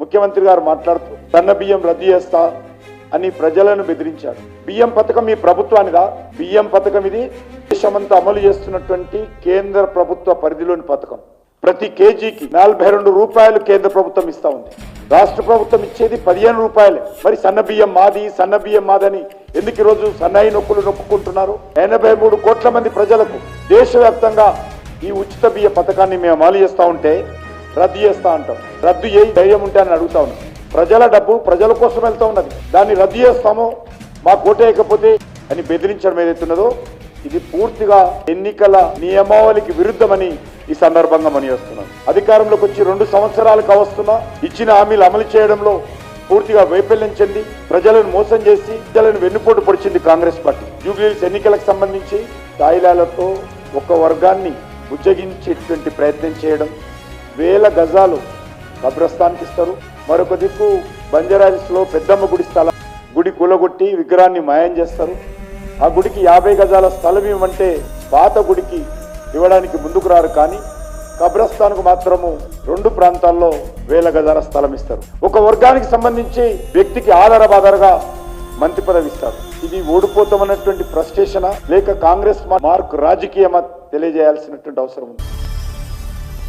ముఖ్యమంత్రి గారు మాట్లాడుతూ సన్న బియ్యం రద్దు చేస్తా అని ప్రజలను బెదిరించారు. బియ్యం పథకం ఈ ప్రభుత్వానిదా? బియ్యం పథకం ఇది దేశమంతా అమలు చేస్తున్నటువంటి కేంద్ర ప్రభుత్వ పరిధిలోని పథకం. ప్రతి కేజీకి 42 రూపాయలు కేంద్ర ప్రభుత్వం ఇస్తా ఉంది. రాష్ట్ర ప్రభుత్వం ఇచ్చేది 15 రూపాయలే. మరి సన్న బియ్యం మాదని ఎందుకు ఈరోజు సన్నాయి నొక్కులు నొక్కుకుంటున్నారు? 83 కోట్ల మంది ప్రజలకు దేశవ్యాప్తంగా ఈ ఉచిత బియ్య పథకాన్ని మేము అమలు చేస్తా ఉంటే రద్దు చేస్తా అంటాం. రద్దు చేయి ధైర్యం ఉంటే అని అడుగుతా ఉన్నాం. ప్రజల డబ్బు ప్రజల కోసం వెళ్తా ఉన్నది. దాన్ని రద్దు చేస్తామో మా కోటేయకపోతే అని బెదిరించడం ఏదైతున్నదో ఇది పూర్తిగా ఎన్నికల నియమావళికి విరుద్ధమని ఈ సందర్భంగా మనవిస్తున్నాం. అధికారంలోకి వచ్చి 2 సంవత్సరాలు కావస్తున్నా ఇచ్చిన హామీలు అమలు చేయడంలో పూర్తిగా వైఫల్యం చెంది ప్రజలను మోసం చేసి ప్రజలను వెన్నుపోటు పొడిచింది కాంగ్రెస్ పార్టీ. జూబ్లీహిల్స్ ఎన్నికలకు సంబంధించి తాయిలాలతో ఒక వర్గాన్ని బుజ్జగించేటువంటి ప్రయత్నం చేయడం, 1000 గజాలు కబ్రస్థాన్కి ఇస్తారు. మరొక దిక్కు బంజారాహిల్స్లో పెద్దమ్మ గుడి స్థలం గుడి కూలగొట్టి విగ్రహాన్ని మాయం చేస్తారు. ఆ గుడికి 50 గజాల స్థలం ఇవ్వమంటే పాత గుడికి ఇవ్వడానికి ముందుకు రారు. కానీ కబ్రస్థాన్కు మాత్రము 2 ప్రాంతాల్లో 1000 గజాల స్థలం ఇస్తారు. ఒక వర్గానికి సంబంధించి వ్యక్తికి ఆధారబాధారుగా మంత్రి పదవి ఇస్తారు. ఇది ఓడిపోతామన్నటువంటి ఫ్రస్ట్రేషనా లేక కాంగ్రెస్ మార్క్ రాజకీయమా తెలియజేయాల్సినటువంటి అవసరం ఉంది.